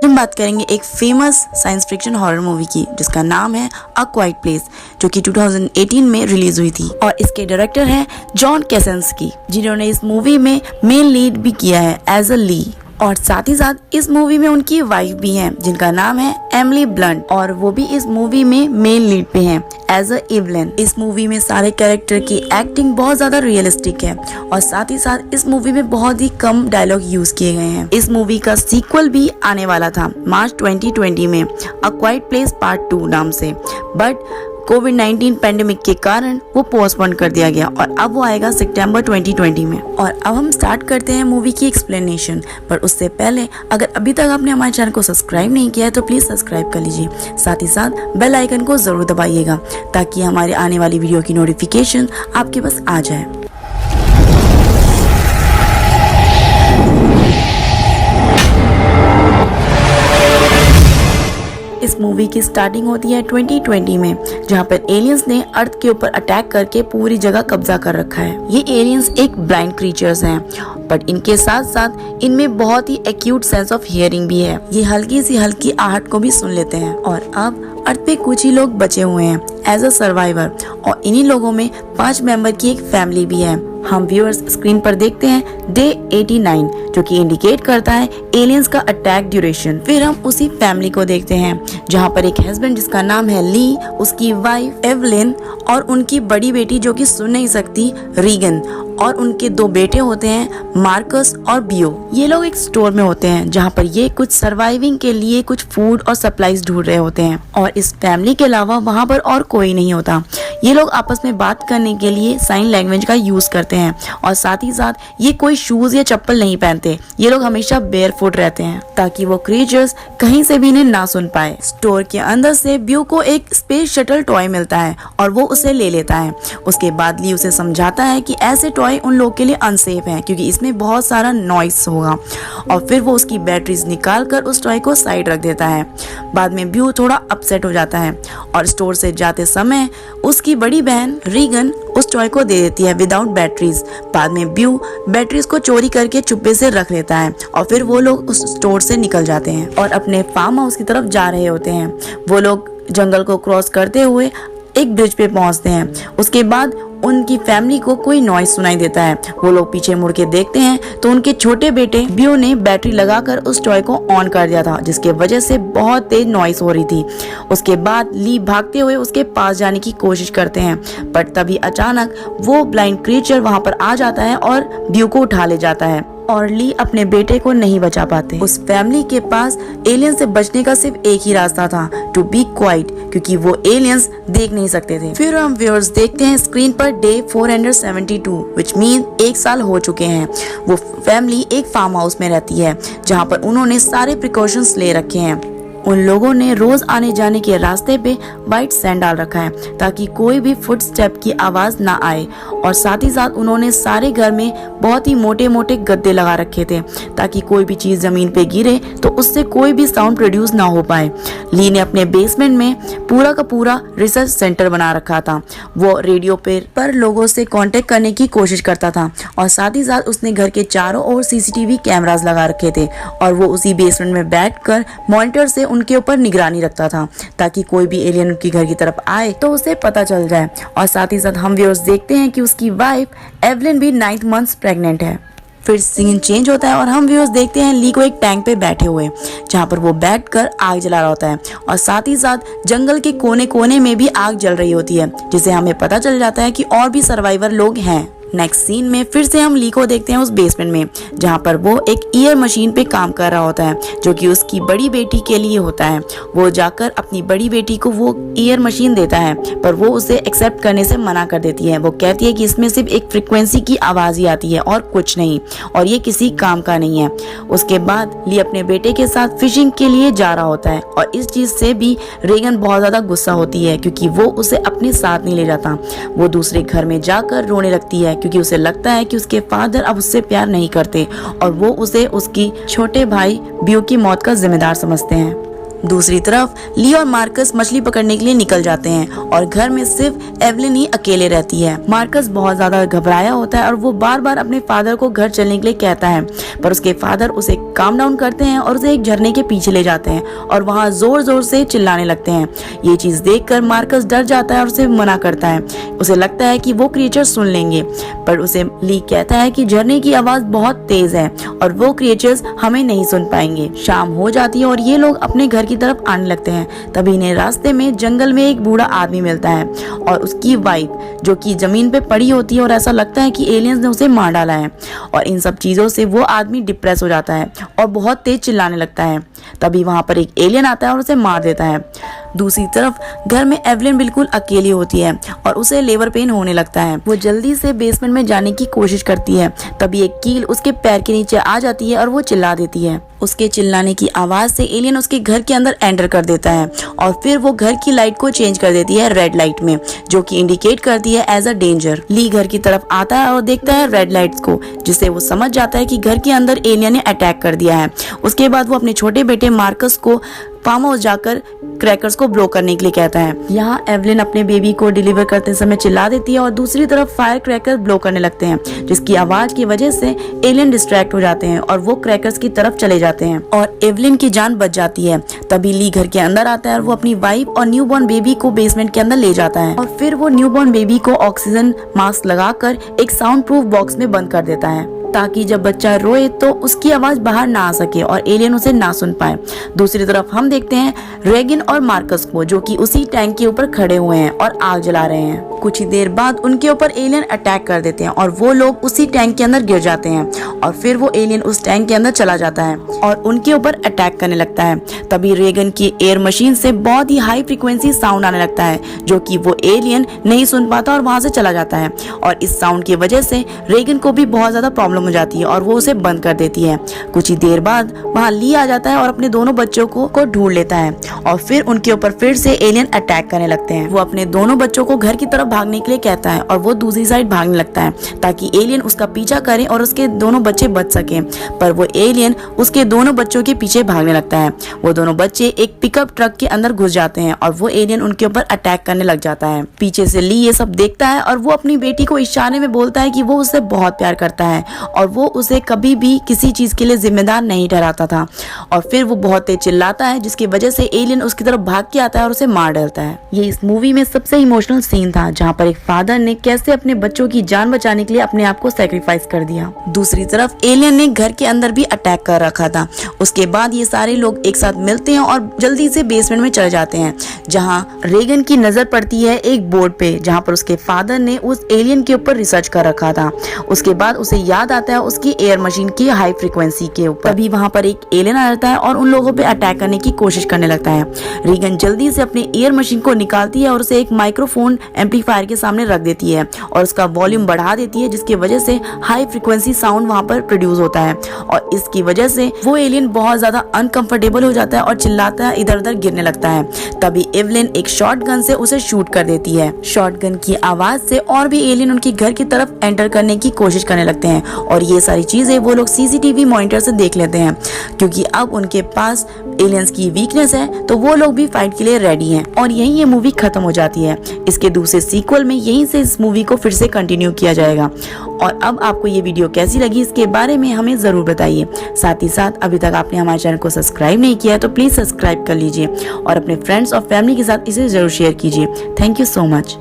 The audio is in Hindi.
हम बात करेंगे एक famous science fiction horror movie की जिसका नाम है अ क्वाइट प्लेस, जो कि 2018 में रिलीज हुई थी और इसके डायरेक्टर हैं जॉन कैसेंस्की, जिन्होंने इस मूवी में मेन लीड भी किया है एज अ ली। और साथ ही साथ इस मूवी में उनकी वाइफ भी हैं जिनका नाम है एमिली ब्लंट, और वो भी इस मूवी में मेन लीड पे हैं एज अ इवलिन। इस मूवी में सारे कैरेक्टर की एक्टिंग बहुत ज्यादा रियलिस्टिक है और साथ ही साथ इस मूवी में बहुत ही कम डायलॉग यूज किए गए हैं। इस मूवी का सीक्वल भी आने वाला था मार्च 2020 में, अ क्वाइट प्लेस पार्ट 2 नाम से, बट कोविड-19 पैंडेमिक के कारण वो पोस्टपोन कर दिया गया और अब वो आएगा सितंबर 2020 में। और अब हम स्टार्ट करते हैं मूवी की एक्सप्लेनेशन, पर उससे पहले अगर अभी तक आपने हमारे चैनल को सब्सक्राइब नहीं किया है तो प्लीज सब्सक्राइब कर लीजिए, साथ ही साथ बेल आइकन को जरूर दबाइएगा ताकि हमारे आने वाली वीडियो की नोटिफिकेशन आपके पास आ जाए। इस मूवी की स्टार्टिंग होती है 2020 में, जहाँ पर एलियंस ने अर्थ के ऊपर अटैक करके पूरी जगह कब्जा कर रखा है। ये एलियंस एक ब्लाइंड क्रीचर्स हैं, बट इनके साथ साथ इनमें बहुत ही एक्यूट सेंस ऑफ हियरिंग भी है। ये हल्की सी हल्की आहट को भी सुन लेते हैं। और अब अर्थ पे कुछ ही लोग बचे हुए हैं एज अ सर्वाइवर, और इन्हीं लोगों में 5 मेंबर की एक फैमिली भी है। हम व्यूअर्स स्क्रीन पर देखते हैं डे 89, जो कि इंडिकेट करता है एलियंस का अटैक ड्यूरेशन। फिर हम उसी फैमिली को देखते हैं जहां पर एक हस्बैंड जिसका नाम है ली, उसकी वाइफ एवलिन और उनकी बड़ी बेटी जो कि सुन नहीं सकती रीगन, और उनके 2 बेटे होते हैं मार्कस और बियो। ये लोग एक स्टोर में होते हैं जहाँ पर ये कुछ सर्वाइविंग के लिए कुछ फूड और सप्लाईज ढूंढ रहे होते हैं, और इस फैमिली के अलावा वहाँ पर और कोई नहीं होता। ये लोग आपस में बात करने के लिए साइन लैंग्वेज का यूज करते हैं, और साथ ही साथ ये कोई शूज या चप्पल नहीं पहनते। ये लोग हमेशा बेयरफुट रहते हैं ताकि वो क्रीचर्स कहीं से भी इन्हें ना सुन पाए। स्टोर के अंदर से बियो को एक स्पेस शटल टॉय मिलता है और वो उसे ले लेता है। उसके बाद ली उसे समझाता है कि ऐसे टॉय उन लोगों के लिए अनसेफ है क्योंकि इसमें बहुत सारा नॉइस होगा, और फिर वो उसकी बैटरीज निकाल कर उस टॉय को साइड रख देता है। बाद में बियो थोड़ा अपसेट हो जाता है और स्टोर से जाते समय उसकी बड़ी बहन रीगन उस टॉय को दे देती है विदाउट बैटरीज। बाद में बियो बैटरीज को चोरी करके चुप्पे से रख लेता है और फिर वो लोग उस स्टोर से निकल जाते हैं और अपने फार्म हाउस की तरफ जा रहे होते हैं। वो लोग जंगल को क्रॉस करते हुए एक ब्रिज पे पहुंचते हैं। उसके बाद उनकी फैमिली को कोई नॉइज सुनाई देता है। वो लोग पीछे मुड़ के देखते हैं तो उनके छोटे बेटे बियो ने बैटरी लगाकर उस टॉय को ऑन कर दिया था, जिसके वजह से बहुत तेज नॉइज हो रही थी। उसके बाद ली भागते हुए उसके पास जाने की कोशिश करते हैं, पर तभी अचानक वो ब्लाइंड क्रीचर वहां पर आ जाता है और बियो को उठा ले जाता है, और ली अपने बेटे को नहीं बचा पाते। उस फैमिली के पास एलियंस से बचने का सिर्फ एक ही रास्ता था, टू बी क्वाइट, क्योंकि वो एलियंस देख नहीं सकते थे। फिर हम व्यूअर्स देखते हैं screen per day 472, which mean 1 साल हो चुके हैं। वो फैमिली एक फार्म हाउस में रहती है जहाँ पर उन्होंने सारे प्रिकॉशंस ले रखे हैं। उन लोगों ने रोज आने जाने के रास्ते पे व्हाइट सैंड डाल रखा है ताकि कोई भी फुटस्टेप की आवाज ना आए, और साथ ही साथ उन्होंने सारे घर में बहुत ही मोटे मोटे गद्दे लगा रखे थे ताकि कोई भी चीज जमीन पे गिरे तो उससे कोई भी साउंड प्रोड्यूस ना हो पाए। ली ने अपने बेसमेंट में पूरा का पूरा रिसर्च सेंटर बना रखा था। वो रेडियो पर लोगों से कांटेक्ट करने की कोशिश करता था, और साथ ही साथ उसने घर के चारों ओर सीसीटीवी कैमरास लगा रखे थे, और वो उसी बेसमेंट में बैठकर मॉनिटर से उनके ऊपर निगरानी रखता था ताकि कोई भी एलियन उनके घर की तरफ आए तो उसे पता चल जाए। और साथ ही साथ हम व्यूअर्स देखते हैं कि उसकी वाइफ एवलिन भी 9 मंथ्स प्रेग्नेंट है। फिर सीन चेंज होता है और हम व्यूअर्स देखते हैं ली को एक टैंक पे बैठे हुए, जहाँ पर वो बैठकर आग जला रहा होता है, और साथ ही साथ जंगल के कोने कोने में भी आग जल रही होती है, जिससे हमें पता चल जाता है कि और भी सर्वाइवर लोग हैं। नेक्स्ट सीन में फिर से हम ली को देखते हैं उस बेसमेंट में, जहाँ पर वो एक ईयर मशीन पे काम कर रहा होता है जो कि उसकी बड़ी बेटी के लिए होता है। वो जाकर अपनी बड़ी बेटी को वो ईयर मशीन देता है, पर वो उसे एक्सेप्ट करने से मना कर देती है। वो कहती है कि इसमें सिर्फ एक फ्रीक्वेंसी की आवाज ही आती है और कुछ नहीं, और ये किसी काम का नहीं है। उसके बाद ली अपने बेटे के साथ फिशिंग के लिए जा रहा होता है, और इस चीज से भी रीगन बहुत ज्यादा गुस्सा होती है क्योंकि वो उसे अपने साथ नहीं ले जाता। वो दूसरे घर में जाकर रोने लगती है क्योंकि उसे लगता है कि उसके फादर अब उससे प्यार नहीं करते और वो उसे उसकी छोटे भाई बियो की मौत का जिम्मेदार समझते हैं। दूसरी तरफ ली और मार्कस मछली पकड़ने के लिए निकल जाते हैं और घर में सिर्फ एवलिन ही अकेले रहती है। मार्कस बहुत ज्यादा घबराया होता है और वो बार बार अपने फादर को घर चलने के लिए कहता है, पर उसके फादर उसे काम डाउन करते हैं और उसे एक झरने के पीछे ले जाते हैं और वहाँ जोर जोर से चिल्लाने लगते हैं। ये चीज देखकर मार्कस डर जाता है और उसे मना करता है। उसे लगता है कि वो क्रिएचर सुन लेंगे, पर उसे ली कहता है कि झरने की आवाज बहुत तेज है और वो क्रिएचर्स हमें नहीं सुन पाएंगे। शाम हो जाती है और ये लोग अपने घर की तरफ आने लगते हैं। तभी इन्हें रास्ते में जंगल में एक बूढ़ा आदमी मिलता है और उसकी वाइफ, जो कि जमीन पे पड़ी होती है और ऐसा लगता है कि एलियंस ने उसे मार डाला है। और इन सब चीजों से वो आदमी डिप्रेस हो जाता है और बहुत तेज चिल्लाने लगता है। तभी वहां पर एक एलियन आता है और उसे मार देता है। दूसरी तरफ घर में एवलिन बिल्कुल अकेली होती है और उसे लेबर पेन होने लगता है। वो जल्दी से बेसमेंट में जाने की कोशिश करती है। तभी एक कील उसके पैर के नीचे आ जाती है और वो चिल्ला देती है। उसके चिल्लाने की आवाज से एलियन उसके घर के अंदर एंटर कर देता है और फिर वो घर की लाइट को चेंज कर देती है रेड लाइट में, जो कि इंडिकेट करती है एज अ डेंजर। ली घर की तरफ आता है और देखता है रेड लाइट्स को, जिससे वो समझ जाता है कि घर के अंदर एलियन ने अटैक कर दिया है। उसके बाद वो अपने छोटे बेटे मार्कस को फार्म हाउस जाकर क्रैकर्स को ब्लो करने के लिए कहता है। यहाँ एवलिन अपने बेबी को डिलीवर करते समय चिल्ला देती है और दूसरी तरफ फायर क्रैकर ब्लो करने लगते हैं, जिसकी आवाज की वजह से एलियन डिस्ट्रैक्ट हो जाते हैं और वो क्रैकर्स की तरफ चले जाते हैं और एवलिन की जान बच जाती है। तभी ली घर के अंदर आता है और वो अपनी वाइफ और न्यूबॉर्न बेबी को बेसमेंट के अंदर ले जाता है और फिर वो न्यूबॉर्न बेबी को ऑक्सीजन मास्क लगाकर एक साउंड प्रूफ बॉक्स में बंद कर देता है, ताकि जब बच्चा रोए तो उसकी आवाज बाहर ना आ सके और एलियन उसे ना सुन पाए। दूसरी तरफ हम देखते हैं रेगन और मार्कस को, जो कि उसी टैंक के ऊपर खड़े हुए हैं और आग जला रहे हैं। कुछ ही देर बाद उनके ऊपर एलियन अटैक कर देते हैं और वो लोग उसी टैंक के अंदर गिर जाते हैं और फिर वो एलियन उस टैंक के अंदर चला जाता है और उनके ऊपर अटैक करने लगता है। तभी रेगन की एयर मशीन से बहुत ही हाई फ्रीक्वेंसी साउंड आने लगता है, जो कि वो एलियन नहीं सुन पाता और वहां से चला जाता है और इस साउंड की वजह से रेगन को भी बहुत ज्यादा प्रॉब्लम हो जाती है और वो उसे बंद कर देती है। कुछ ही देर बाद वहाँ ली आ जाता है और अपने दोनों बच्चों को ढूंढ लेता है और फिर उनके ऊपर फिर से एलियन अटैक करने लगते हैं। वो अपने दोनों बच्चों को घर की तरफ भागने के लिए कहता है और वो दूसरी साइड भागने लगता है ताकि एलियन उसका पीछा करे और उसके दोनों बच्चे बच सके, पर वो एलियन उसके दोनों बच्चों के पीछे भागने लगता है। वो दोनों बच्चे एक पिकअप ट्रक के अंदर घुस जाते हैं और वो एलियन उनके ऊपर अटैक करने लग जाता है। पीछे से ली ये सब देखता है और वो अपनी बेटी को इशारे में बोलता है कि वो उससे बहुत प्यार करता है और वो उसे कभी भी किसी चीज के लिए जिम्मेदार नहीं ठहराता था। और फिर वो बहुत तेज चिल्लाता है, जिसकी वजह से एलियन उसकी तरफ भाग के आता है और उसे मार डालता है। ये इस मूवी में सबसे इमोशनल सीन था, जहाँ पर एक फादर ने कैसे अपने बच्चों की जान बचाने के लिए अपने आप को सैक्रिफाइस कर दिया। दूसरी तरफ एलियन ने घर के अंदर भी अटैक कर रखा था। उसके बाद ये सारे लोग एक साथ मिलते हैं और जल्दी से बेसमेंट में चले जाते हैं, जहाँ रेगन की नजर पड़ती है एक बोर्ड पे, जहाँ पर उसके फादर ने उस एलियन के ऊपर रिसर्च कर रखा था। उसके बाद उसे याद आता है उसकी एयर मशीन की हाई फ्रीक्वेंसी के ऊपर। तभी वहां पर एक एलियन आ जाता है और उन लोगों पे अटैक करने की कोशिश करने लगता है। रेगन जल्दी से अपने एयर मशीन को निकालती है और उसे एक माइक्रोफोन एम्पलीफायर के सामने रख देती है और उसका वॉल्यूम बढ़ा देती है, जिसकी वजह से हाई फ्रीक्वेंसी साउंड वहां पर प्रोड्यूस होता है और इसकी वजह से वो एलियन बहुत ज्यादा अनकंफर्टेबल हो जाता है और चिल्लाता है, इधर उधर गिरने लगता है। तभी एवलिन एक शॉटगन से उसे शूट कर देती है। शॉटगन की आवाज से और भी एलियन उनके घर की तरफ एंटर करने की कोशिश करने लगते हैं और ये सारी चीजें वो लोग सीसीटीवी मॉनिटर से देख लेते हैं, क्योंकि अब उनके पास एलियंस की वीकनेस है तो वो लोग भी फाइट के लिए रेडी हैं। और यहीं ये मूवी खत्म हो जाती है। इसके दूसरे सीक्वल में यहीं से इस मूवी को फिर से कंटिन्यू किया जाएगा। और अब आपको ये वीडियो कैसी लगी इसके बारे में हमें जरूर बताइए। साथ ही साथ अभी तक आपने हमारे चैनल को सब्सक्राइब नहीं किया है तो प्लीज सब्सक्राइब कर लीजिए और अपने फ्रेंड्स और फैमिली के साथ इसे जरूर शेयर कीजिए। Thank you so much.